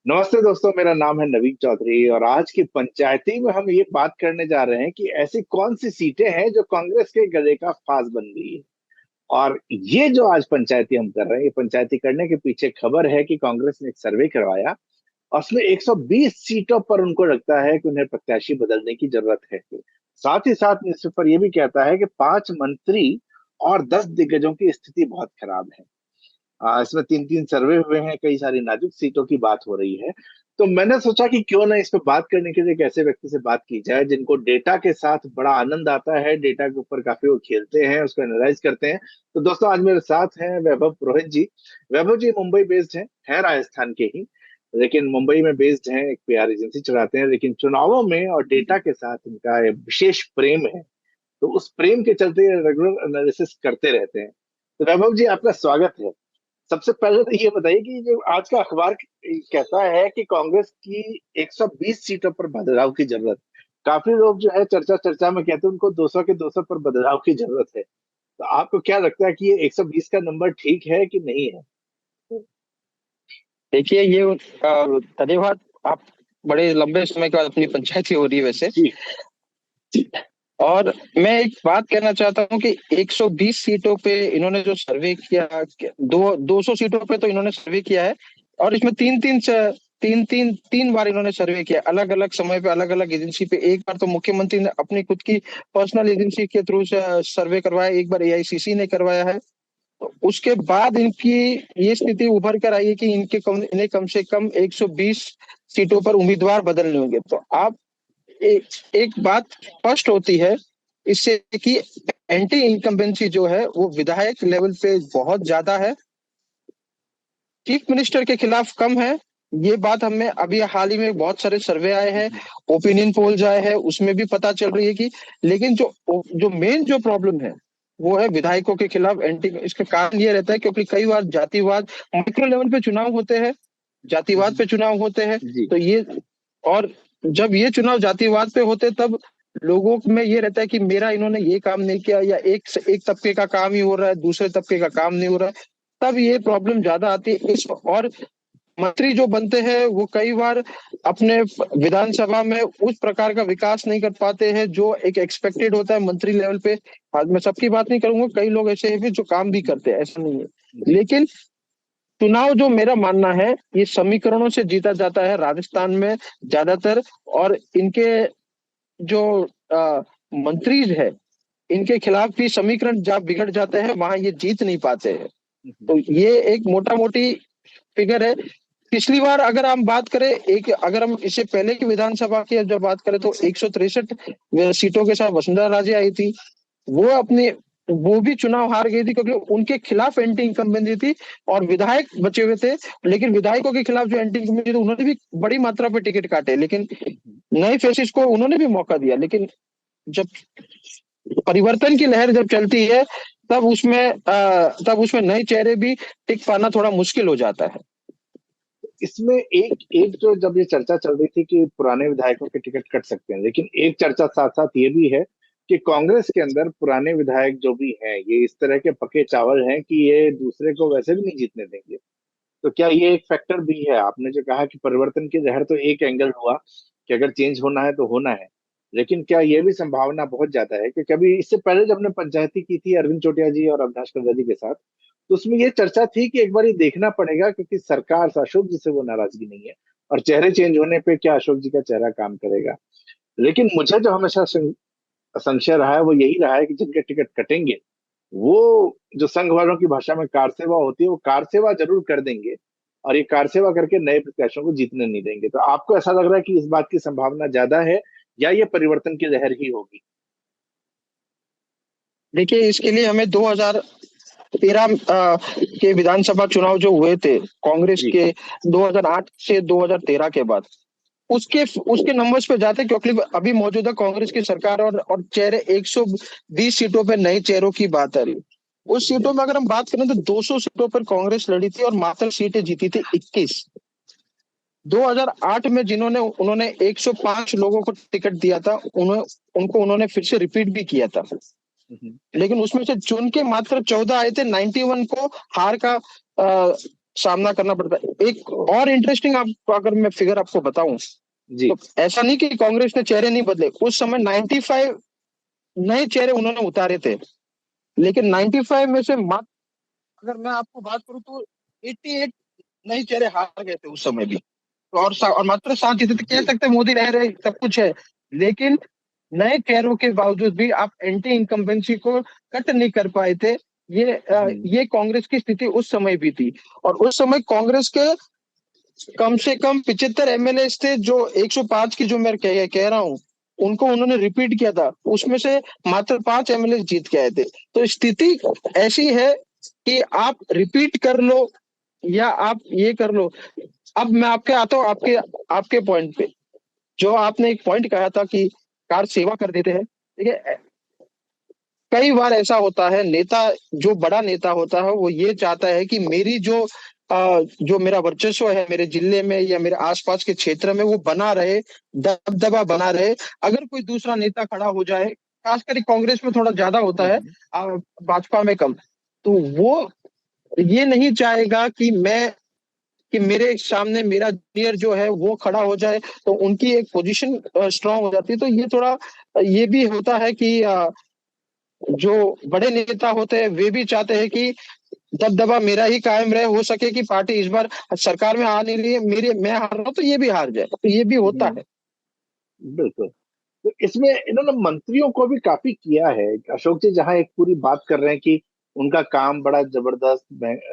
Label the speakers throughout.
Speaker 1: नमस्ते दोस्तों, मेरा नाम है नवीन चौधरी और आज की पंचायती में हम ये बात करने जा रहे हैं कि ऐसी कौन सी सीटें हैं जो कांग्रेस के गले का फांस बन गई है। और ये जो आज पंचायती हम कर रहे हैं, ये पंचायती करने के पीछे खबर है कि कांग्रेस ने एक सर्वे करवाया और उसमें 120 सीटों पर उनको लगता है कि उन्हें प्रत्याशी बदलने की जरूरत है। साथ ही साथ न्यूज़पेपर ये भी कहता है कि 5 मंत्री और 10 दिग्गजों की स्थिति बहुत खराब है। इसमें 3-3 सर्वे हुए हैं, कई सारी नाजुक सीटों की बात हो रही है। तो मैंने सोचा कि क्यों ना इस पे बात करने के लिए एक ऐसे व्यक्ति से बात की जाए जिनको डेटा के साथ बड़ा आनंद आता है, डेटा के ऊपर काफी वो खेलते हैं, उसको एनालाइज करते हैं। तो दोस्तों, आज मेरे साथ हैं वैभव पुरोहित जी। वैभव जी मुंबई बेस्ड हैं, है राजस्थान के ही, लेकिन मुंबई में बेस्ड हैं, एक पीआर एजेंसी चलाते हैं, लेकिन चुनावों में और डेटा के साथ इनका एक विशेष प्रेम है। तो उस प्रेम के चलते ये रेगुलर एनालिसिस करते रहते हैं। तो वैभव जी, आपका स्वागत है। सबसे पहले तो ये बताइए कि जो आज का अखबार कहता है कि कांग्रेस की 120 सीटों पर बदलाव की जरूरत। काफी लोग जो है चर्चा चर्चा में कहते हैं उनको 200 के 200 पर बदलाव की जरूरत है। तो आपको क्या लगता है कि ये 120 का नंबर ठीक है कि नहीं है?
Speaker 2: देखिए ये धन्यवाद। आप बड़े लंबे समय के बाद अपनी पंचायत ही हो रही है वैसे।
Speaker 1: जी।
Speaker 2: और मैं एक बात कहना चाहता हूं कि 120 सीटों पे इन्होंने जो सर्वे किया, 200 सीटों पे तो इन्होंने सर्वे किया है। और इसमें तीन बार इन्होंने सर्वे किया, अलग अलग समय पे अलग अलग एजेंसी पे। एक बार तो मुख्यमंत्री ने अपनी खुद की पर्सनल एजेंसी के थ्रू से सर्वे करवाया, एक बार एआईसीसी ने करवाया है। तो उसके बाद इनकी ये स्थिति उभर कर आई है कि इन्हें कम से कम 120 सीटों पर उम्मीदवार बदलने होंगे। तो आप एक बात स्पष्ट होती है इससे कि एंटी इनकम्बेंसी जो है वो विधायक लेवल पे बहुत ज्यादा है, चीफ मिनिस्टर के खिलाफ कम है। ये बात हमें अभी हाल ही में बहुत सारे सर्वे आए हैं, ओपिनियन पोल्स आए हैं, उसमें भी पता चल रही है कि, लेकिन जो जो मेन जो प्रॉब्लम है वो है विधायकों के खिलाफ एंटी। इसका कारण ये रहता है क्योंकि कई बार जातिवाद, माइक्रो लेवल पे चुनाव होते हैं, जातिवाद पे चुनाव होते हैं।
Speaker 1: जी।
Speaker 2: तो ये, और जब ये चुनाव जातिवाद पे होते तब लोगों में ये रहता है कि मेरा इन्होंने ये काम नहीं किया, या एक तबके का काम ही हो रहा है, दूसरे तबके का काम नहीं हो रहा है। तब ये प्रॉब्लम ज्यादा आती है इस। और मंत्री जो बनते हैं वो कई बार अपने विधानसभा में उस प्रकार का विकास नहीं कर पाते हैं जो एक एक्सपेक्टेड होता है मंत्री लेवल पे। आज मैं सबकी बात नहीं करूंगा, कई लोग ऐसे हैं भी जो काम भी करते हैं, ऐसा नहीं है।
Speaker 1: जी।
Speaker 2: लेकिन चुनाव, जो मेरा मानना है, ये समीकरणों से जीता जाता है राजस्थान में ज्यादातर। और इनके जो मंत्री है, इनके खिलाफ भी समीकरण जब बिगड़ जाते हैं वहां ये जीत नहीं पाते हैं। तो ये एक मोटा मोटी फिगर है। पिछली बार अगर हम बात करें, एक अगर हम इससे पहले की विधानसभा की जब बात करें तो 163 सीटों के साथ वसुंधरा राजे आई थी। वो अपने, वो भी चुनाव हार गई थी क्योंकि उनके खिलाफ एंटी इनकम्बेंसी थी और विधायक बचे हुए थे। लेकिन विधायकों के खिलाफ जो एंटी इनकम्बेंसी थी उन्होंने भी बड़ी मात्रा पे टिकट काटे, लेकिन नए फेसिस को उन्होंने भी मौका दिया। लेकिन जब परिवर्तन की लहर जब चलती है तब उसमें नए चेहरे भी टिक पाना थोड़ा मुश्किल हो जाता है।
Speaker 1: इसमें एक एक जो जब ये चर्चा चल रही थी कि पुराने विधायकों के टिकट कट सकते हैं, लेकिन एक चर्चा साथ साथ ये भी है कि कांग्रेस के अंदर पुराने विधायक जो भी हैं, ये इस तरह के पके चावल हैं कि ये दूसरे को वैसे भी नहीं जीतने देंगे। तो क्या ये एक फैक्टर भी है? आपने जो कहा कि परिवर्तन की लहर, तो एक एंगल हुआ कि अगर चेंज होना है तो होना है, लेकिन क्या ये भी संभावना बहुत ज्यादा है कि कभी इससे पहले जब हमने पंचायती की थी अरविंद चौटिया जी और अविनाश कंदा जी के साथ, तो उसमें ये चर्चा थी कि एक बार ये देखना पड़ेगा क्योंकि सरकार से अशोक जी से वो नाराजगी नहीं है, और चेहरे चेंज होने पे क्या अशोक जी का चेहरा काम करेगा। लेकिन मुझे जो हमेशा संशय रहा है वो यही रहा है कि जिनके टिकट कटेंगे वो, जो संघ वालों की भाषा में कार सेवा होती है, वो कार सेवा जरूर कर देंगे और ये कार सेवा करके नए प्रत्याशियों को जीतने नहीं देंगे। तो आपको ऐसा लग रहा है कि इस बात की संभावना ज्यादा है या ये परिवर्तन की लहर ही होगी?
Speaker 2: देखिए इसके लिए हमें 2013 के विधानसभा चुनाव जो हुए थे कांग्रेस
Speaker 1: जी।
Speaker 2: के, 2008 से 2013 के बाद, उसके उसके नंबर्स पे जाते, क्योंकि अभी मौजूदा कांग्रेस की सरकार और चेहरे 120 सीटों पे नए चेहरों की बात आ रही। उस सीटों में अगर हम बात करें तो 200 सीटों पर कांग्रेस लड़ी थी और मात्र सीटें जीती थी 21। 2008 में जिन्होंने उन्होंने 105 लोगों को टिकट दिया था, उन्होंने फिर से रिपीट भी किया था।
Speaker 1: हम्म।
Speaker 2: लेकिन उसमें से चुन के मात्र 14 आए थे, 91 को हार का सामना करना पड़ता है। एक और इंटरेस्टिंग आप अगर मैं फिगर आपको बताऊं,
Speaker 1: जी।
Speaker 2: तो ऐसा नहीं कि कांग्रेस ने चेहरे नहीं बदले, उस समय 95 नए चेहरे उन्होंने उतारे थे, लेकिन 95 में से मात्र, अगर मैं आपको बात करूं तो 88 नए चेहरे हार गए थे उस समय भी। और मात्र 7 जीते थे। कह
Speaker 1: जी।
Speaker 2: सकते हैं मोदी रह रहे सब कुछ है, लेकिन नए चेहरों के बावजूद भी आप एंटी इनकम्बेंसी को कट नहीं कर पाए थे।
Speaker 1: हम्म।
Speaker 2: ये कांग्रेस की स्थिति उस समय भी थी। और उस समय कांग्रेस के कम से कम 75 एमएलए थे, जो 105 की जो मैं कह रहा हूँ, उनको उन्होंने रिपीट किया था, उसमें से मात्र 5 एमएलए जीत के आए थे। तो स्थिति ऐसी है कि आप रिपीट कर लो या आप ये कर लो। अब मैं आपके आता हूँ आपके आपके पॉइंट पे। जो आपने एक पॉइंट कहा था कि कार सेवा कर देते हैं, देखिए कई बार ऐसा होता है, नेता जो बड़ा नेता होता है वो ये चाहता है कि मेरी जो मेरा वर्चस्व है मेरे जिले में या मेरे आसपास के क्षेत्र में वो बना रहे, दबदबा बना रहे। अगर कोई दूसरा नेता खड़ा हो जाए, खासकर कांग्रेस में थोड़ा ज्यादा होता है, आ, भाजपा में कम, तो वो ये नहीं चाहेगा कि मेरे सामने मेरा जूनियर जो है वो खड़ा हो जाए, तो उनकी एक पोजीशन स्ट्रांग हो जाती है। तो ये थोड़ा ये भी होता है कि जो बड़े नेता होते हैं वे भी चाहते हैं कि दबदबा मेरा ही कायम रहे, हो सके कि पार्टी इस बार सरकार में आने लिए मेरे मैं हार रहा हूं तो ये भी हार जाए, तो ये भी होता
Speaker 1: हम्म।
Speaker 2: है।
Speaker 1: बिल्कुल। तो इसमें इन्होंने मंत्रियों को भी काफी किया है। अशोक जी जहाँ एक पूरी बात कर रहे हैं कि उनका काम बड़ा जबरदस्त,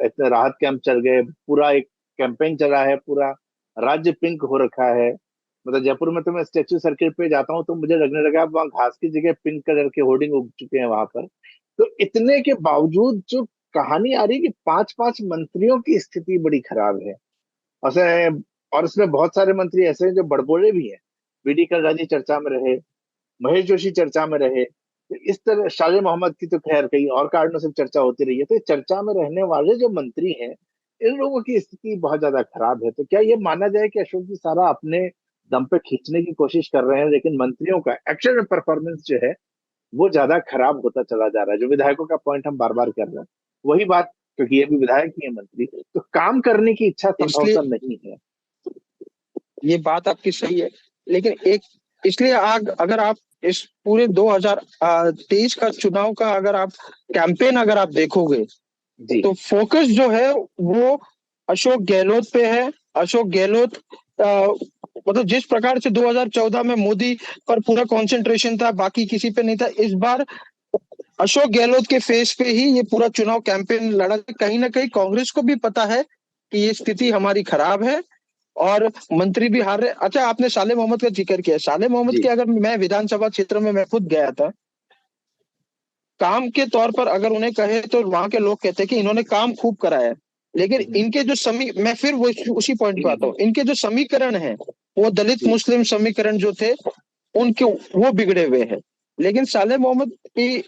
Speaker 1: इतने राहत कैंप चल गए, पूरा एक कैंपेन चला है, पूरा राज्य पिंक हो रखा है। मतलब जयपुर में तो मैं स्टेच्यू सर्किट पे जाता हूँ तो मुझे लगने लगा वहाँ घास की जगह पिंक कलर के होर्डिंग उग चुके हैं वहां पर। तो इतने के बावजूद जो कहानी आ रही है कि 5-5 मंत्रियों की स्थिति बड़ी खराब है। और और इसमें बहुत सारे मंत्री ऐसे हैं जो बड़बोले भी हैं। बीडी कल्ला जी चर्चा में रहे, महेश जोशी चर्चा में रहे, तो इस तरह शाले मोहम्मद की तो खैर कई और कारणों से चर्चा होती रही है। तो चर्चा में रहने वाले जो मंत्री हैं, इन लोगों की स्थिति बहुत ज्यादा खराब है। तो क्या ये माना जाए कि अशोक जी सारा अपने दम पे खींचने की कोशिश कर रहे हैं, लेकिन मंत्रियों का एक्चुअल में परफॉर्मेंस जो है वो ज्यादा खराब होता चला जा रहा है? जो विधायकों का पॉइंट हम बार बार कर रहे हैं वही बात, क्योंकि ये भी विधायक ही है मंत्री, तो काम करने की इच्छा
Speaker 2: इसलिए
Speaker 1: संभवतः नहीं है।
Speaker 2: ये बात आपकी सही है, लेकिन एक इसलिए अगर आप इस पूरे 2023 का चुनाव का अगर आप कैंपेन अगर आप देखोगे,
Speaker 1: जी।
Speaker 2: तो फोकस जो है वो अशोक गहलोत पे है। अशोक गहलोत मतलब जिस प्रकार से 2014 में मोदी पर पूरा कंसंट्रेशन था, बाकी किसी पे नहीं था, इस बार अशोक गहलोत के फेस पे ही ये पूरा चुनाव कैंपेन लड़ा। कहीं ना कहीं कांग्रेस को भी पता है कि ये स्थिति हमारी खराब है और मंत्री भी हार रहे। अच्छा, आपने साले मोहम्मद का जिक्र किया। साले मोहम्मद
Speaker 1: जी।
Speaker 2: के अगर मैं विधानसभा क्षेत्र में मैं खुद गया था, काम के तौर पर अगर उन्हें कहे तो वहां के लोग कहते हैं कि इन्होंने काम खूब कराया है, लेकिन
Speaker 1: हम्म।
Speaker 2: इनके जो मैं फिर वो उसी पॉइंट पे आता हूँ, इनके जो समीकरण है वो दलित
Speaker 1: जी।
Speaker 2: मुस्लिम समीकरण जो थे उनके वो बिगड़े हुए हैं। लेकिन साले मोहम्मद की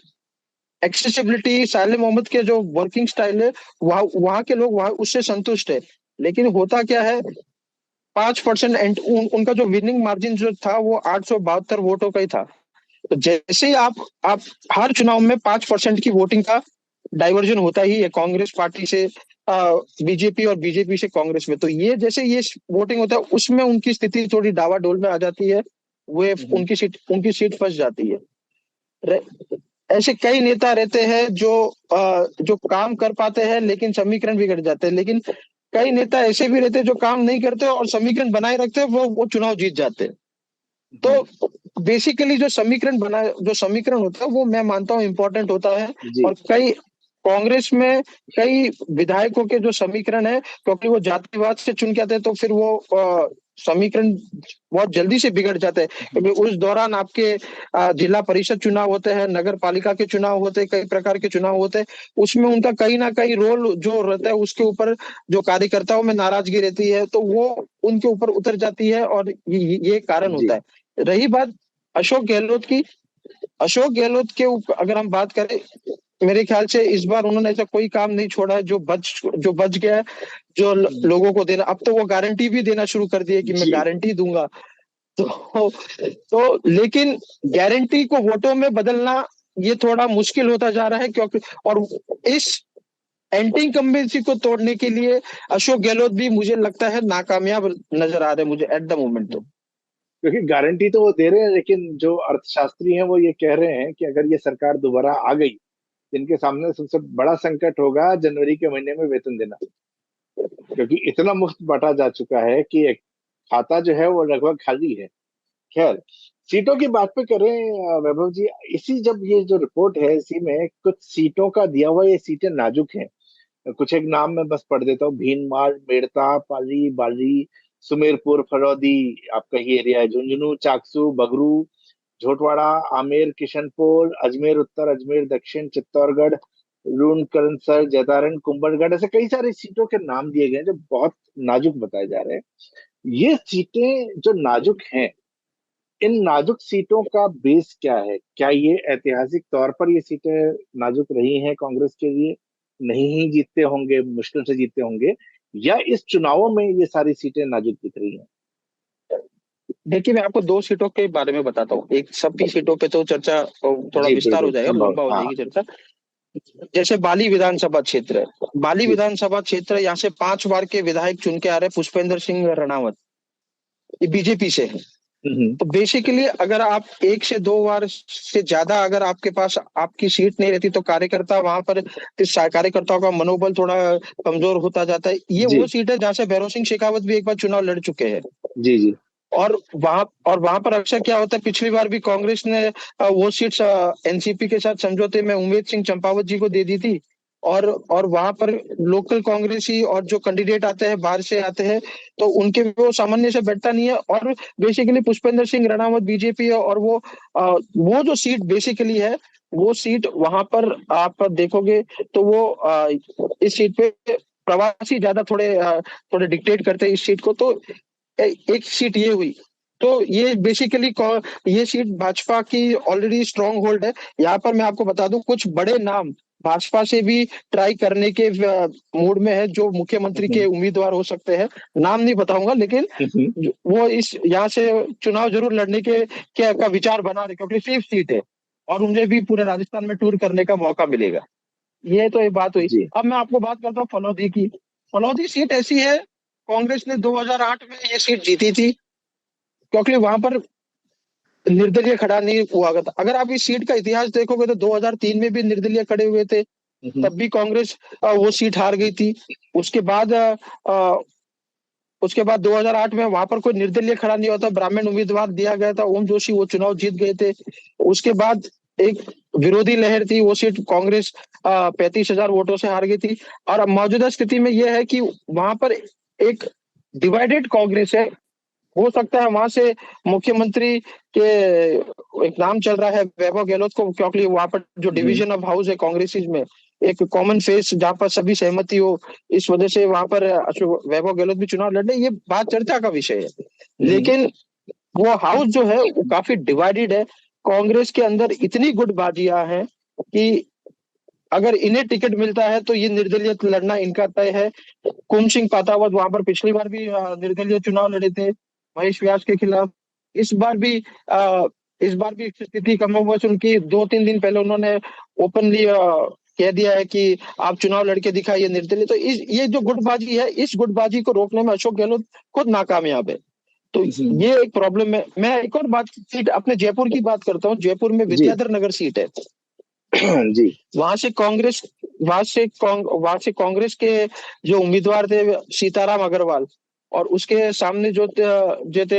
Speaker 2: एक्सेसिबिलिटी, साले मोहम्मद के जो वर्किंग स्टाइल है, वहाँ वहाँ के लोग वहाँ उससे संतुष्ट है। लेकिन होता क्या है, 5% उनका जो विनिंग मार्जिन जो था वो 872 वोटों का ही था। तो जैसे ही आप हर चुनाव में 5% की वोटिंग का डाइवर्जन होता ही है कांग्रेस पार्टी से बीजेपी और बीजेपी से कांग्रेस में, तो ये जैसे ये वोटिंग होता है उसमें उनकी स्थिति थोड़ी डावाडोल में आ जाती है। वे
Speaker 1: हम्म।
Speaker 2: उनकी सीट फंस जाती है। ऐसे कई नेता रहते हैं जो काम कर पाते हैं लेकिन समीकरण बिगड़ जाते हैं, लेकिन कई नेता ऐसे भी रहते हैं जो काम नहीं करते और समीकरण बनाए रखते हैं, वो चुनाव जीत जाते हैं।
Speaker 1: हम्म।
Speaker 2: तो बेसिकली जो समीकरण होता है वो मैं मानता हूँ इम्पोर्टेंट होता है।
Speaker 1: जी।
Speaker 2: और कांग्रेस में कई विधायकों के जो समीकरण है, क्योंकि वो जातिवाद से चुन के आते हैं, तो फिर वो समीकरण बहुत जल्दी से बिगड़ जाते हैं,
Speaker 1: हम्म।
Speaker 2: क्योंकि उस दौरान आपके जिला परिषद चुनाव होते हैं, नगर पालिका के चुनाव होते हैं, कई प्रकार के चुनाव होते हैं। उसमें उनका कहीं ना कहीं रोल जो रहता है उसके ऊपर जो कार्यकर्ताओं में नाराजगी रहती है, तो वो उनके ऊपर उतर जाती है और ये कारण
Speaker 1: जी।
Speaker 2: होता है। रही बात अशोक गहलोत की, अशोक गहलोत के अगर हम बात करें, मेरे ख्याल से इस बार उन्होंने ऐसा कोई काम नहीं छोड़ा है जो बच गया है, जो
Speaker 1: हम्म।
Speaker 2: लोगों को देना। अब तो वो गारंटी भी देना शुरू कर दी है कि मैं
Speaker 1: जी।
Speaker 2: गारंटी दूंगा। तो लेकिन गारंटी को वोटों में बदलना ये थोड़ा मुश्किल होता जा रहा है, क्योंकि और इस एंटी इनकम्बेंसी को तोड़ने के लिए अशोक गहलोत भी मुझे लगता है नाकामयाब नजर आ रहे हैं मुझे एट द मोमेंट। तो
Speaker 1: क्योंकि गारंटी तो वो दे रहे हैं, लेकिन जो अर्थशास्त्री हैं वो ये कह रहे हैं कि अगर ये सरकार दोबारा आ गई, जिनके सामने सबसे बड़ा संकट होगा जनवरी के महीने में वेतन देना, क्योंकि इतना मुफ्त बांटा जा चुका है कि एक खाता जो है वो लगभग खाली है। खैर, सीटों की बात पे करें वैभव जी, इसी जब ये जो रिपोर्ट है इसी में कुछ सीटों का दिया हुआ, ये सीटें नाजुक हैं। कुछ एक नाम मैं बस पढ़ देता हूँ: भीनमाल, मेड़ता, पाली, बाली, सुमेरपुर, फरौदी, आपका ये एरिया है, झुंझुनू, चाकसू, बगरू, झोटवाड़ा, आमेर, किशनपुर, अजमेर उत्तर, अजमेर दक्षिण, चित्तौड़गढ़, रूनकरनसर, जैतारण, कुंभलगढ़, ऐसे कई सारी सीटों के नाम दिए गए हैं जो बहुत नाजुक बताए जा रहे हैं। ये सीटें जो नाजुक हैं, इन नाजुक सीटों का बेस क्या है? क्या ये ऐतिहासिक तौर पर ये सीटें नाजुक रही हैं कांग्रेस के लिए, नहीं ही जीतते होंगे, मुश्किल से जीतते होंगे, या इस चुनावों में ये सारी सीटें नाजुक दिख रही हैं?
Speaker 2: देखिए मैं आपको दो सीटों के बारे में बताता हूँ। एक सभी सीटों पे तो चर्चा थोड़ा
Speaker 1: जी
Speaker 2: विस्तार हो
Speaker 1: बिल्कुल
Speaker 2: जाएगा,
Speaker 1: संभव,
Speaker 2: लंबा हो
Speaker 1: हाँ।
Speaker 2: जाएगी चर्चा। जैसे बाली विधानसभा क्षेत्र है, बाली
Speaker 1: जी।
Speaker 2: विधानसभा क्षेत्र, यहाँ से 5 बार के विधायक चुन के आ रहे पुष्पेंद्र सिंह रणावत, ये बीजेपी से है।
Speaker 1: हम्म।
Speaker 2: तो बेसिकली अगर आप 1 से 2 बार से ज्यादा अगर आपके पास आपकी सीट नहीं रहती तो कार्यकर्ता वहां पर कार्यकर्ताओं का मनोबल थोड़ा कमजोर होता जाता है। ये
Speaker 1: जी
Speaker 2: वो सीट है जहां से भैरों सिंह शेखावत भी एक बार चुनाव लड़ चुके हैं।
Speaker 1: जी जी।
Speaker 2: और वहां पर अक्सर क्या होता है, पिछली बार भी कांग्रेस ने वो सीट एनसीपी के साथ समझौते में उमेद सिंह चंपावत जी को दे दी थी। और वहां पर लोकल कांग्रेसी और जो कैंडिडेट आते हैं बाहर से आते हैं तो उनके वो सामान्य से बैठता नहीं है। और बेसिकली पुष्पेंद्र सिंह रणावत बीजेपी है, और वो जो सीट बेसिकली है, वो सीट वहां पर आप देखोगे तो वो इस सीट पे प्रवासी ज्यादा थोड़े डिक्टेट करते हैं इस सीट को। तो एक सीट ये हुई। तो ये बेसिकली ये सीट भाजपा की ऑलरेडी स्ट्रांग होल्ड है। यहाँ पर मैं आपको बता दूं कुछ बड़े नाम भाजपा से भी ट्राई करने के मूड में है, जो मुख्यमंत्री के
Speaker 1: हम्म
Speaker 2: उम्मीदवार हो सकते हैं। नाम नहीं बताऊंगा, लेकिन
Speaker 1: हम्म
Speaker 2: वो इस यहाँ से चुनाव जरूर लड़ने के का विचार बना रहे, क्योंकि सेफ सीट है और उन्हें भी पूरे राजस्थान में टूर करने का मौका मिलेगा। ये तो एक बात हुई।
Speaker 1: जी।
Speaker 2: अब मैं आपको बात करता हूँ फलौदी की। फलौदी सीट ऐसी है, कांग्रेस ने 2008 में ये सीट जीती थी, क्योंकि वहां पर निर्दलीय खड़ा नहीं हुआ था। अगर आप इस सीट का इतिहास देखोगे तो 2003 में भी निर्दलीय खड़े हुए थे,
Speaker 1: हम्म
Speaker 2: तब भी कांग्रेस वो सीट हार गई थी। उसके बाद अ, उसके बाद 2008 में वहां पर कोई निर्दलीय खड़ा नहीं होता, ब्राह्मण उम्मीदवार दिया गया था ओम जोशी, वो चुनाव जीत गए थे। उसके बाद एक विरोधी लहर थी, वो सीट कांग्रेस 35,000 वोटों से हार गई थी। और अब मौजूदा स्थिति में यह है कि वहां पर एक डिवाइडेड कांग्रेस है। हो सकता है वहां से मुख्यमंत्री के एक नाम चल रहा है वैभव गहलोत को, क्योंकि वहां पर जो
Speaker 1: हम्म
Speaker 2: डिवीजन ऑफ हाउस है कांग्रेस में, एक कॉमन फेस जहां पर सभी सहमति हो, इस वजह से वहां पर वैभव गहलोत भी चुनाव लड़ने, ये बात चर्चा का विषय है।
Speaker 1: हम्म
Speaker 2: लेकिन वो हाउस जो है वो काफी डिवाइडेड है। कांग्रेस के अंदर इतनी गुटबाजियां हैं कि अगर इन्हें टिकट मिलता है तो ये निर्दलीय लड़ना इनका तय है। कुंभ सिंह पातावत वहां पर पिछली बार भी निर्दलीय चुनाव लड़े थे महेश व्यास के खिलाफ। इस बार भी अ, इस बार भी स्थिति कम बस उनकी 2-3 दिन पहले उन्होंने ओपनली कह दिया है कि आप चुनाव लड़के दिखाइए निर्दलीय। तो ये जो गुटबाजी है, इस गुटबाजी को रोकने में अशोक गहलोत खुद नाकामयाब है। तो
Speaker 1: हम्म।
Speaker 2: ये एक प्रॉब्लम है। मैं एक और बात सीट अपने जयपुर की बात करता हूँ। जयपुर में
Speaker 1: जी
Speaker 2: विद्याधर नगर सीट है।
Speaker 1: जी।
Speaker 2: वहां से कांग्रेस वहां से कांग्रेस के जो उम्मीदवार थे सीताराम अग्रवाल, और उसके सामने जो थे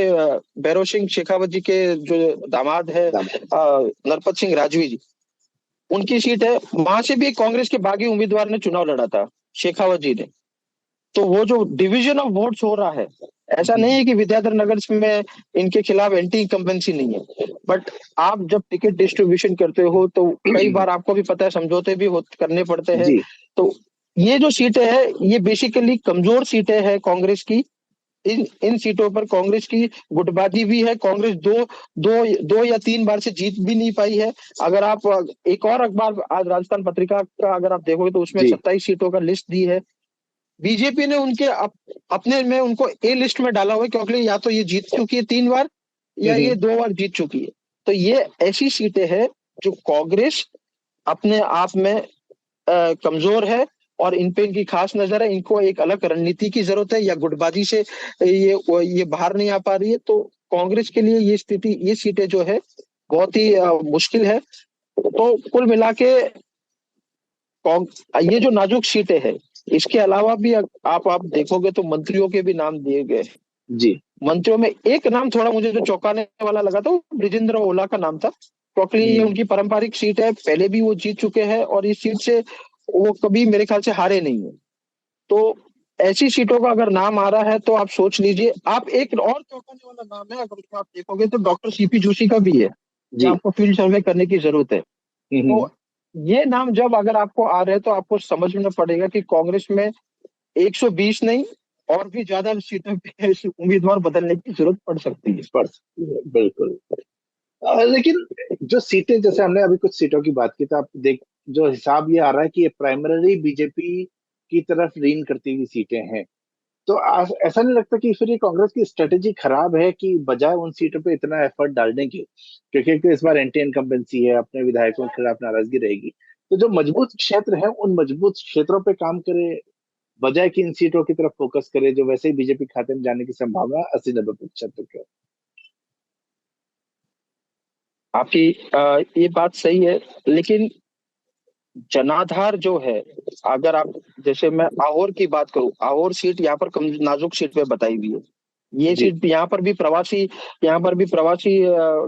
Speaker 2: भैरव सिंह शेखावत जी के जो दामाद है नरपत सिंह राजवी जी, उनकी सीट है। वहां से भी एक कांग्रेस के बागी उम्मीदवार ने चुनाव लड़ा था, शेखावत जी ने। तो वो जो डिवीजन ऑफ वोट्स हो रहा है, ऐसा नहीं है कि विद्याधर नगर में इनके खिलाफ एंटी इनकम्बेंसी नहीं है, बट आप जब टिकट डिस्ट्रीब्यूशन करते हो तो कई बार आपको भी पता है समझौते भी करने पड़ते हैं।
Speaker 1: जी।
Speaker 2: तो ये जो सीटें हैं ये बेसिकली कमजोर सीटें हैं कांग्रेस की। इन इन सीटों पर कांग्रेस की गुटबाजी भी है। कांग्रेस दो या 3 बार से जीत भी नहीं पाई है। अगर आप एक और अखबार आज राजस्थान पत्रिका का अगर आप देखोगे तो उसमें
Speaker 1: जी।
Speaker 2: 27 सीटों का लिस्ट दी है। बीजेपी ने उनके अपने में उनको ए लिस्ट में डाला हुआ है, क्योंकि या तो ये जीत चुकी है 3 बार या ये
Speaker 1: हम्म
Speaker 2: 2 बार जीत चुकी है। तो ये ऐसी सीटें हैं जो कांग्रेस अपने आप में कमजोर है। और इन पे इनकी खास नजर है, इनको एक अलग रणनीति की जरूरत है, या गुटबाजी से ये बाहर नहीं आ पा रही है, तो कांग्रेस के लिए ये स्थिति, ये सीटें जो है बहुत ही मुश्किल है। तो कुल मिला के ये जो नाजुक सीटें हैं, इसके अलावा भी आप देखोगे तो मंत्रियों के भी नाम दिए गए।
Speaker 1: जी।
Speaker 2: मंत्रियों में एक नाम थोड़ा मुझे जो चौंकाने वाला लगा था, वो ब्रिजेंद्र ओला का नाम था, क्योंकि ये
Speaker 1: हम्म।
Speaker 2: उनकी पारंपरिक सीट है, पहले भी वो जीत चुके हैं और इस सीट से वो कभी मेरे ख्याल से हारे नहीं है। तो ऐसी सीटों का अगर नाम आ रहा है तो आप सोच लीजिए। आप एक और चौंकाने वाला नाम है, अगर उसको आप देखोगे तो डॉक्टर सीपी जोशी का भी है, कि
Speaker 1: जी।
Speaker 2: आपको फील्ड सर्वे करने की जरूरत है।
Speaker 1: हम्म।
Speaker 2: तो ये नाम जब अगर आपको आ रहे हैं तो आपको समझना पड़ेगा कि कांग्रेस में 120 नहीं, और भी ज्यादा सीटों पे उम्मीदवार बदलने की जरूरत पड़ सकती है।
Speaker 1: पड़ सकती है, बिल्कुल। लेकिन जो सीटें, जैसे हमने अभी कुछ सीटों की बात की, तो आप देख, जो हिसाब ये आ रहा है कि ये प्राइमरी बीजेपी की तरफ लीन करती हुई सीटें हैं। तो ऐसा नहीं लगता कि फिर ये कांग्रेस की स्ट्रेटेजी खराब है, कि बजाय उन सीटों पे इतना एफर्ट डालने की, क्योंकि एक तो इस बार एंटी इनकम्बेंसी है, अपने विधायकों के खिलाफ नाराजगी रहेगी, तो जो मजबूत क्षेत्र है उन मजबूत क्षेत्रों पे काम करे, बजाय कि इन सीटों की तरफ फोकस करे जो वैसे ही बीजेपी खाते में जाने की संभावना 80-90% तक है।
Speaker 2: आपकी ये बात सही है, लेकिन जनाधार जो है, अगर आप, जैसे मैं आहोर की बात करूं, आहोर सीट यहाँ पर नाजुक सीट पे बताई हुई है। ये
Speaker 1: जी।
Speaker 2: सीट यहाँ पर भी प्रवासी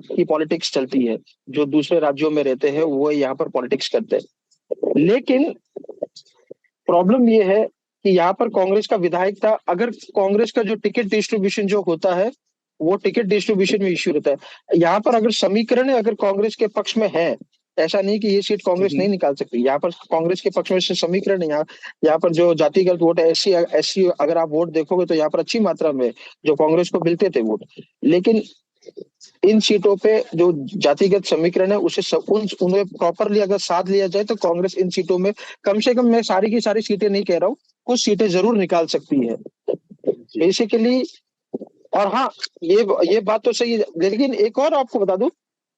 Speaker 2: की पॉलिटिक्स चलती है, जो दूसरे राज्यों में रहते हैं वो यहाँ पर पॉलिटिक्स करते हैं। लेकिन प्रॉब्लम ये है कि यहाँ पर कांग्रेस का विधायक था, अगर कांग्रेस का जो टिकट डिस्ट्रीब्यूशन जो होता है, वो टिकट डिस्ट्रीब्यूशन में इश्यू रहता है। यहाँ पर अगर समीकरण अगर कांग्रेस के पक्ष में है, ऐसा नहीं कि ये सीट कांग्रेस नहीं
Speaker 1: हम्म।
Speaker 2: निकाल सकती, यहाँ पर कांग्रेस के पक्ष में से समीकरण है। यहाँ पर जो जातिगत वोट है, एससी एससी अगर आप वोट देखोगे तो यहाँ पर अच्छी मात्रा में जो कांग्रेस को मिलते थे वोट। लेकिन इन सीटों पे जो जातिगत समीकरण है उसे उन्हें प्रॉपरली अगर साथ लिया जाए तो कांग्रेस इन सीटों में कम से कम, मैं सारी की सारी सीटें नहीं कह रहा हूँ, कुछ सीटें जरूर निकाल सकती है
Speaker 1: जी।
Speaker 2: बेसिकली। और हाँ, ये बात तो सही है, लेकिन एक और आपको बता दूं,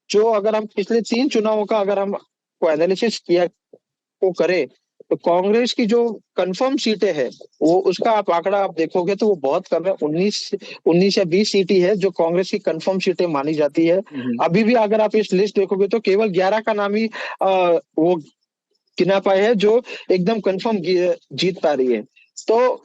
Speaker 2: जो अगर हम पिछले 3 चुनावों का अगर हम को एनालिसिस किया को करें, तो कांग्रेस की जो कंफर्म सीटें हैं, वो उसका आप आंकड़ा आप देखोगे तो वो बहुत कम है। 19 या 20 सीट ही है जो कांग्रेस की कंफर्म सीटें मानी जाती है।
Speaker 1: हम्म।
Speaker 2: अभी भी अगर आप इस लिस्ट देखोगे तो केवल 11 का नाम ही वो गिना पाए हैं जो एकदम कंफर्म जीत पा रही है। तो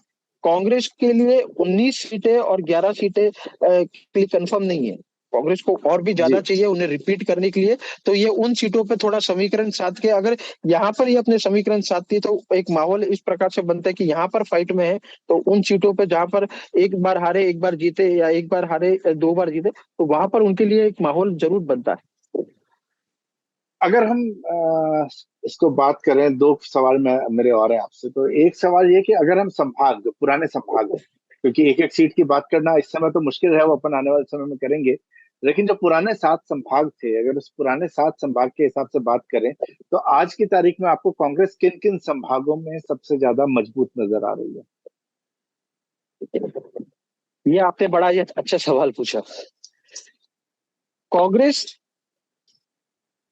Speaker 2: कांग्रेस के लिए 19 सीटें और 11 सीटें के लिए कंफर्म नहीं है। कांग्रेस को और भी ज्यादा
Speaker 1: जी।
Speaker 2: चाहिए उन्हें रिपीट करने के लिए। तो ये उन सीटों पे थोड़ा समीकरण साध के, अगर यहाँ पर ये अपने समीकरण साधती है तो एक माहौल इस प्रकार से बनता है कि यहाँ पर फाइट में है, तो उन सीटों पे जहां पर एक बार हारे एक बार जीते, या एक बार हारे 2 बार जीते, तो वहां पर उनके लिए एक माहौल जरूर बनता है।
Speaker 1: अगर हम इसको बात करें, दो सवाल में मेरे और हैं आपसे। तो एक सवाल ये कि अगर हम संभाग, जो पुराने संभाग हैं, क्योंकि एक एक सीट की बात करना इस समय तो मुश्किल है, वो अपन आने वाले समय में करेंगे, लेकिन जो पुराने 7 संभाग थे, अगर उस पुराने 7 संभाग के हिसाब से बात करें, तो आज की तारीख में आपको कांग्रेस किन किन संभागों में सबसे ज्यादा मजबूत नजर आ रही है?
Speaker 2: ये आपने बड़ा ही अच्छा सवाल पूछा। कांग्रेस,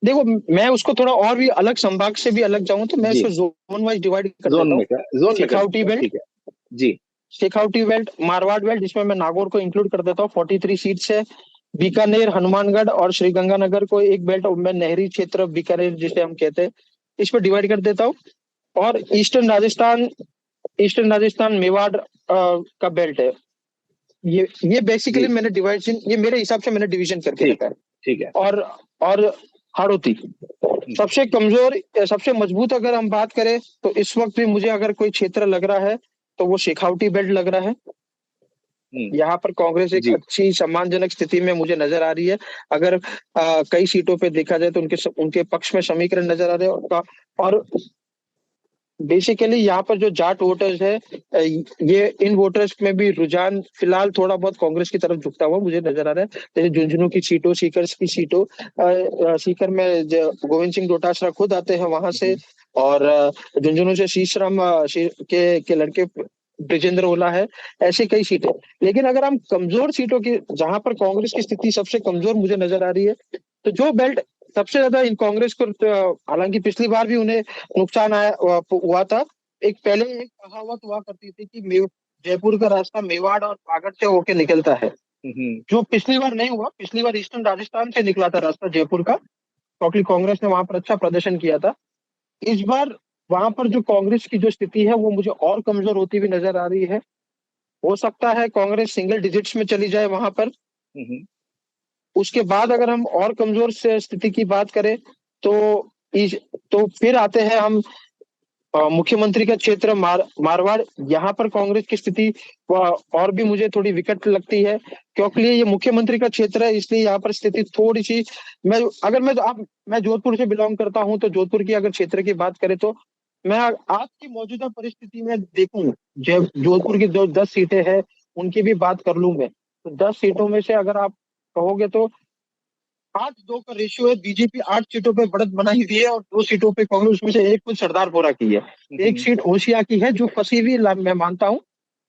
Speaker 2: देखो, मैं उसको थोड़ा और भी अलग संभाग से भी अलग जाऊं तो मैं
Speaker 1: जी।
Speaker 2: इसको जोन वाइज डिवाइड कर
Speaker 1: जोन
Speaker 2: देता
Speaker 1: में
Speaker 2: हूँ।
Speaker 1: कर जोन में कर
Speaker 2: शेखावटी
Speaker 1: दीजिए,
Speaker 2: बेल्ट,
Speaker 1: ठीक है। जी।
Speaker 2: शेखावटी बेल्ट, मारवाड़ बेल्ट, जिसमें मैं नागौर को इंक्लूड कर देता हूँ, 43 सीट्स है। बीकानेर, हनुमानगढ़ और श्रीगंगानगर को एक बेल्ट, और मैं नहरी क्षेत्र बीकानेर जिसे हम कहते हैं, इस पर डिवाइड कर देता हूँ। और ईस्टर्न राजस्थान मेवाड़ का बेल्ट है। ये बेसिकली
Speaker 1: जी।
Speaker 2: मैंने डिवाइजन, ये मेरे हिसाब से मैंने डिवीजन करके
Speaker 1: ठीक।
Speaker 2: रखा है।
Speaker 1: ठीक है।
Speaker 2: और हाड़ौती,
Speaker 1: हम्म।
Speaker 2: सबसे कमजोर, सबसे मजबूत अगर हम बात करें तो इस वक्त भी मुझे अगर कोई क्षेत्र लग रहा है तो वो शेखावटी बेल्ट लग रहा है।
Speaker 1: हम्म।
Speaker 2: यहाँ पर कांग्रेस एक
Speaker 1: जी।
Speaker 2: अच्छी सम्मानजनक स्थिति में मुझे नजर आ रही है। अगर कई सीटों पे देखा जाए तो उनके पक्ष में समीकरण नजर आ रहे हैं। और बेसिकली यहाँ पर जो जाट वोटर्स है, ये इन वोटर्स में भी रुझान फिलहाल थोड़ा बहुत कांग्रेस की तरफ झुकता हुआ मुझे नजर आ रहा है। जैसे झुंझुनू की सीटों, सीकर्स की सीटों, सीकर में गोविंद सिंह डोटासरा खुद आते हैं वहां से।
Speaker 1: हम्म।
Speaker 2: और झुंझुनू से शीशराम के लड़के ब्रिजेंद्र ओला है। ऐसे कई सीटें। लेकिन अगर हम कमजोर सीटों की, जहां पर कांग्रेस की स्थिति सबसे कमजोर मुझे नजर आ रही है, तो जो बेल्ट सबसे ज्यादा इन कांग्रेस को, हालांकि पिछली बार भी उन्हें नुकसान आया हुआ था, एक पहले एक कहावत हुआ करती थी कि जयपुर का रास्ता मेवाड़ और पागड़ से होके निकलता है,
Speaker 1: हम्म।
Speaker 2: जो पिछली बार नहीं हुआ। पिछली बार ईस्टर्न राजस्थान से निकला था रास्ता जयपुर का, क्योंकि कांग्रेस ने वहां पर अच्छा प्रदर्शन किया था। इस बार वहां पर जो कांग्रेस की जो स्थिति है वो मुझे और कमजोर होती हुई नजर आ रही है। हो सकता है कांग्रेस सिंगल डिजिट्स में चली जाए वहां पर।
Speaker 1: हम्म।
Speaker 2: उसके बाद अगर हम और कमजोर से स्थिति की बात करें तो इस तो फिर आते हैं हम मुख्यमंत्री का क्षेत्र मारवाड़। यहाँ पर कांग्रेस की स्थिति और भी मुझे थोड़ी विकट लगती है, क्योंकि ये मुख्यमंत्री का क्षेत्र है, इसलिए यहाँ पर स्थिति थोड़ी सी। मैं अगर मैं आप मैं जोधपुर से बिलोंग करता हूँ, तो जोधपुर की अगर क्षेत्र की बात करें तो मैं आज की मौजूदा परिस्थिति में देखूं, जब जोधपुर की जो 10 सीटें हैं उनकी भी बात कर लूं मैं, तो 10 सीटों में से अगर आप कहोगे तो 8-2 का रेशियो है। बीजेपी 8 सीटों पे बढ़त बनाई हुई है और 2 सीटों पे कांग्रेस, उसमें से एक कुछ सरदारपुरा की है, एक
Speaker 1: हम्म।
Speaker 2: सीट होशिया की है जो फंसी हुई मैं मानता हूँ।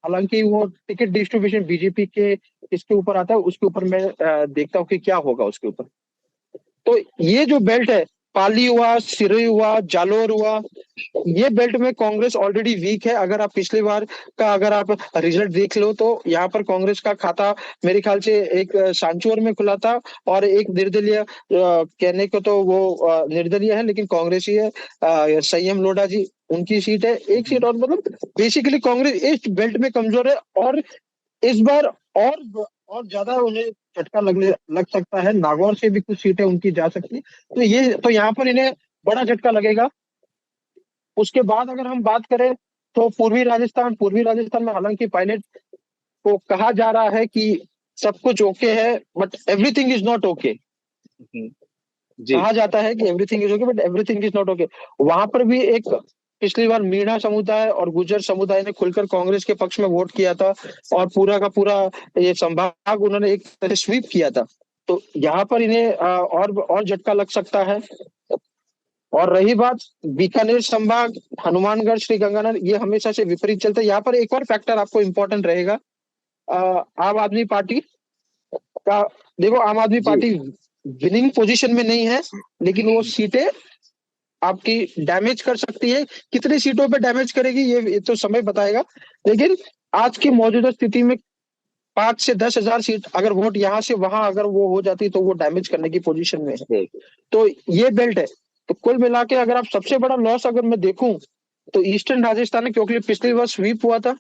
Speaker 2: हालांकि वो टिकट डिस्ट्रीब्यूशन बीजेपी के इसके ऊपर आता है, उसके ऊपर मैं देखता हूँ कि क्या होगा उसके ऊपर। तो ये जो बेल्ट है, पाली हुआ, सिरोही हुआ, जालोर हुआ, ये बेल्ट में कांग्रेस ऑलरेडी वीक है। अगर आप पिछली बार का अगर आप रिजल्ट देख लो तो यहाँ पर कांग्रेस का खाता मेरे ख्याल से एक सांचौर में खुला था, और एक निर्दलीय कहने को तो वो निर्दलीय है लेकिन कांग्रेस ही है, संयम लोढ़ा जी, उनकी सीट है, एक सीट। और मतलब बेसिकली कांग्रेस इस बेल्ट में कमजोर है, और इस बार और ज्यादा उन्हें झटका लगने लग सकता है। नागौर से भी कुछ सीटें उनकी जा सकती है, तो यहाँ पर इन्हें बड़ा झटका लगेगा। उसके बाद अगर हम बात करें तो पूर्वी राजस्थान में हालांकि पायलट को कहा जा रहा है कि सब कुछ ओके है, but everything is not okay.
Speaker 1: Hmm. जी।
Speaker 2: कहा जाता है कि everything is okay, but everything is not okay. वहां पर भी एक पिछली बार मीणा समुदाय और गुर्जर समुदाय ने खुलकर कांग्रेस के पक्ष में वोट किया था, और पूरा का पूरा ये संभाग उन्होंने एक तरह स्वीप किया था। तो यहाँ पर इन्हें और झटका लग सकता है। और रही बात बीकानेर संभाग, हनुमानगढ़, श्रीगंगानगर, ये हमेशा से विपरीत चलता है। यहाँ पर एक और फैक्टर आपको इम्पोर्टेंट रहेगा, आम आदमी पार्टी का। देखो, आम आदमी
Speaker 1: जी।
Speaker 2: पार्टी विनिंग पोजीशन में नहीं है, लेकिन वो सीटें आपकी डैमेज कर सकती है। कितनी सीटों पे डैमेज करेगी ये तो समय बताएगा, लेकिन आज की मौजूदा स्थिति में 5 से 10 हजार सीट अगर वोट यहाँ से वहां अगर वो हो जाती तो वो डैमेज करने की पोजीशन में है।
Speaker 1: बिल्कुल।
Speaker 2: तो ये बेल्ट है। तो कुल मिला के अगर आप सबसे बड़ा लॉस अगर मैं देखूं तो ईस्टर्न राजस्थान है, क्योंकि पिछली बार स्वीप हुआ था,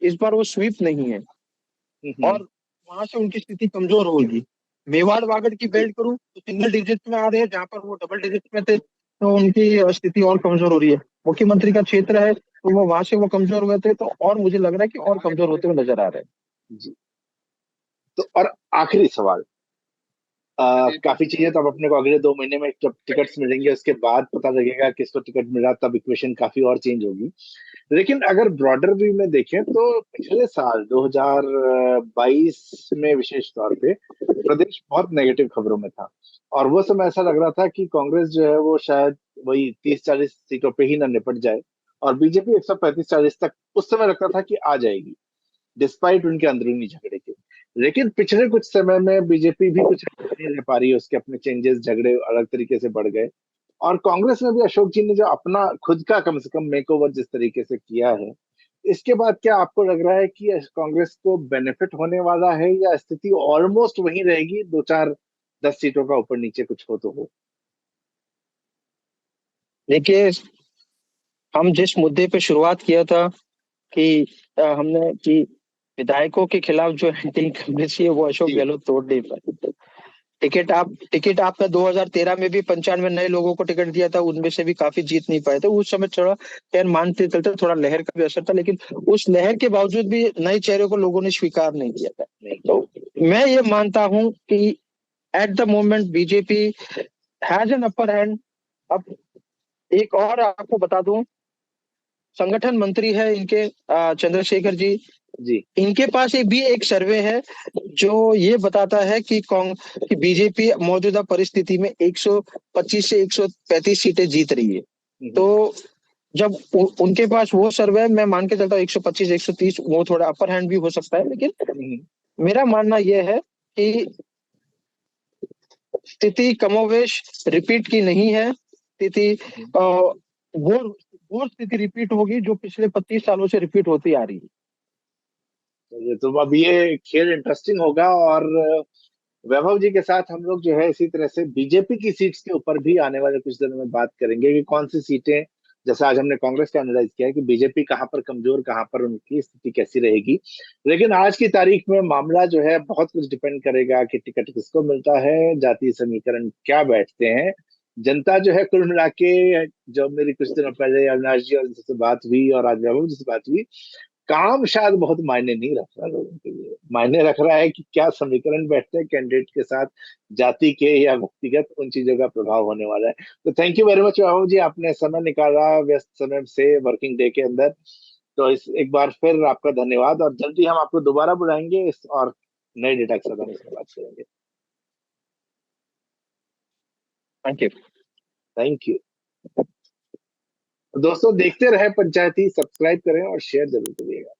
Speaker 2: इस बार वो स्वीप नहीं है,
Speaker 1: हम्म।
Speaker 2: और वहां से उनकी स्थिति कमजोर होगी। मेवाड़ वागड़ की बेल्ट करूं तो सिंगल डिजिट में आ रहे हैं, जहां पर वो डबल डिजिट में थे, तो उनकी स्थिति और कमजोर हो रही है। मुख्यमंत्री का क्षेत्र है तो वो वहां से वो कमजोर हुए थे, तो और मुझे लग रहा है कि और कमजोर होते हुए नजर आ रहे हैं।
Speaker 1: जी। तो और आखिरी सवाल, काफी चीजें तो अब अपने को अगले 2 महीने में जब टिकट्स मिलेंगे उसके बाद पता लगेगा किसको टिकट मिला, तब इक्वेशन काफी और चेंज होगी। लेकिन अगर ब्रॉडर व्यू में देखें तो पिछले साल 2022 में विशेष तौर पे प्रदेश बहुत नेगेटिव खबरों में था, और वो समय ऐसा लग रहा था कि कांग्रेस जो है वो शायद वही 30-40 सीटों पे ही ना निपट जाए, और बीजेपी 135-40 तक उस समय लगता था कि आ जाएगी, डिस्पाइट उनके अंदरूनी झगड़े के। लेकिन पिछले कुछ समय में बीजेपी भी कुछ नहीं रह पा रही है, उसके अपने चेंजेस, झगड़े अलग तरीके से बढ़ गए। और कांग्रेस में भी अशोक जी ने जो अपना खुद का कम से कम मेकओवर जिस तरीके से किया है, इसके बाद क्या आपको लग रहा है कि कांग्रेस को बेनिफिट होने वाला है, या स्थिति ऑलमोस्ट वही रहेगी, 2-4-10 सीटों का ऊपर नीचे कुछ हो तो हो?
Speaker 2: देखिए, हम जिस मुद्दे पे शुरुआत किया था कि हमने कि विधायकों के खिलाफ जो एंटी इनकम्बेंसी है वो अशोक
Speaker 1: जी।
Speaker 2: गहलोत तोड़ नहीं पाए। टिकट आपने 2013 में भी 95 नए लोगों को टिकट दिया था, उनमें से भी काफी जीत नहीं पाए थे उस समय। थोड़ा खैर मानते चलते, थोड़ा लहर का भी असर था, लेकिन उस लहर के बावजूद भी नए चेहरे को लोगों ने स्वीकार नहीं किया था।
Speaker 1: नहीं।
Speaker 2: तो मैं ये मानता हूं कि at the moment BJP has an upper hand. अब एक और आपको बता दूं, संगठन मंत्री है इनके चंद्रशेखर जी,
Speaker 1: जी।
Speaker 2: इनके पास भी एक सर्वे है जो ये बताता है कि बीजेपी मौजूदा परिस्थिति में 125 से 135 सीटें जीत रही है।
Speaker 1: हम्म।
Speaker 2: तो जब उनके पास वो सर्वे है, मैं मान के चलता हूँ 125 130 वो थोड़ा अपर हैंड भी हो सकता है, लेकिन
Speaker 1: हम्म।
Speaker 2: मेरा मानना यह है कि स्थिति कमोवेश रिपीट की नहीं है। स्थिति
Speaker 1: हम्म।
Speaker 2: वो वो स्थिति रिपीट होगी जो पिछले 25 सालों से रिपीट होती आ रही है।
Speaker 1: तो अब ये खेल इंटरेस्टिंग होगा। और वैभव जी के साथ हम लोग जो है इसी तरह से बीजेपी की सीट्स के ऊपर भी आने वाले कुछ दिनों में बात करेंगे कि कौन सी सीटें, जैसा आज हमने कांग्रेस का एनालाइज किया है कि बीजेपी कहाँ पर कमजोर, कहाँ पर उनकी स्थिति कैसी रहेगी। लेकिन आज की तारीख में मामला जो है बहुत कुछ डिपेंड करेगा कि टिकट किसको मिलता है, जातीय समीकरण क्या बैठते हैं। जनता जो है कुल मिला के, जो मेरी कुछ दिनों पहले अविनाश जी और जिनसे बात हुई और आज वैभव जी से बात हुई, काम शायद बहुत मायने नहीं रख रहा लोगों के लिए। मायने रख रहा है कि क्या समीकरण बैठते हैं कैंडिडेट के साथ, जाति के या व्यक्तिगत, उन चीजों का प्रभाव होने वाला है। तो थैंक यू वेरी मच बाबू जी, आपने समय निकाला व्यस्त समय से वर्किंग डे के अंदर। तो इस एक बार फिर आपका धन्यवाद, और जल्दी हम आपको दोबारा बुलाएंगे इस और नए डेटा के साथ हम इसमें बात करेंगे।
Speaker 2: Thank you.
Speaker 1: Thank you. दोस्तों देखते रहे पंचायती, सब्सक्राइब करें और शेयर जरूर करिएगा।